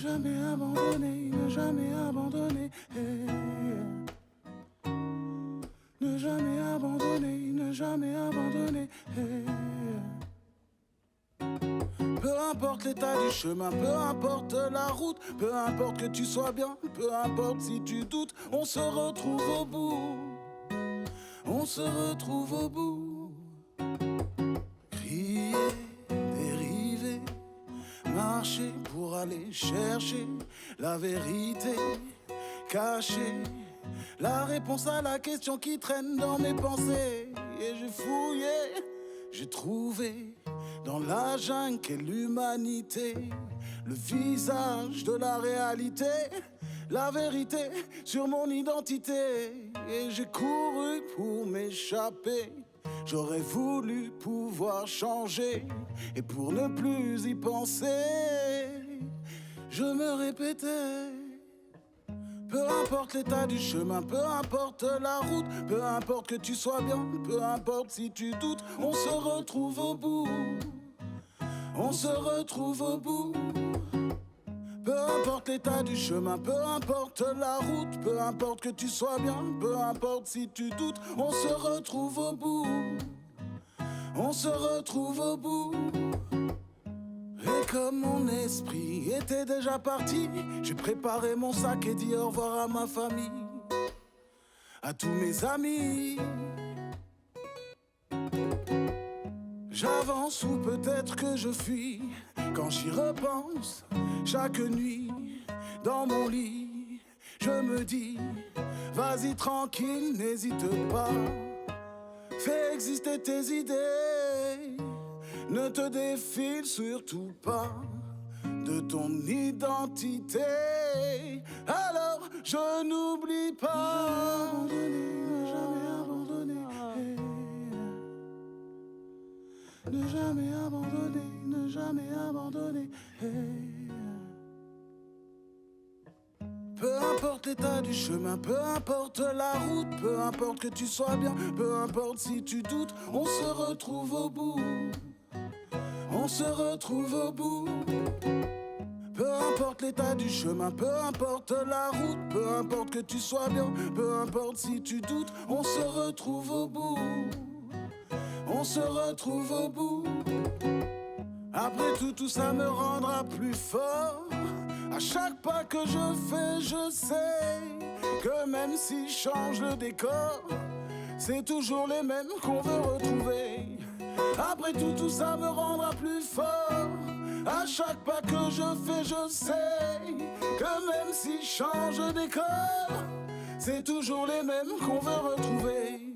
jamais abandonner, ne jamais abandonner. Ne jamais abandonner, ne jamais abandonner. Peu importe l'état du chemin, peu importe la route, peu importe que tu sois bien, peu importe si tu doutes, on se retrouve au bout. On se retrouve au bout. Crier, dériver, marcher pour aller chercher la vérité, cacher la réponse à la question qui traîne dans mes pensées. Et j'ai fouillé, j'ai trouvé dans la jungle qu'est l'humanité, le visage de la réalité, la vérité sur mon identité. Et j'ai couru pour m'échapper, j'aurais voulu pouvoir changer. Et pour ne plus y penser, je me répétais. Peu importe l'état du chemin, peu importe la route, peu importe que tu sois bien, peu importe si tu doutes, on se retrouve au bout. On se retrouve au bout. Peu importe l'état du chemin, peu importe la route, peu importe que tu sois bien, peu importe si tu doutes, on se retrouve au bout. On se retrouve au bout. Et comme mon esprit était déjà parti, j'ai préparé mon sac et dit au revoir à ma famille, à tous mes amis. J'avance ou peut-être que je fuis. Quand j'y repense, chaque nuit, dans mon lit, je me dis, vas-y tranquille, n'hésite pas. Fais exister tes idées, ne te défile surtout pas de ton identité. Alors je n'oublie pas. Ne jamais abandonner, ne jamais abandonner, ne jamais abandonner. Peu importe l'état du chemin, peu importe la route, peu importe que tu sois bien, peu importe si tu doutes, on se retrouve au bout. On se retrouve au bout. Peu importe l'état du chemin, peu importe la route, peu importe que tu sois bien, peu importe si tu doutes, on se retrouve au bout. On se retrouve au bout. Après tout ça me rendra plus fort. À chaque pas que je fais, je sais que même si je change le décor, c'est toujours les mêmes qu'on veut retrouver. Après tout ça me rendra plus fort. À chaque pas que je fais, je sais que même si je change de décor, c'est toujours les mêmes qu'on veut retrouver.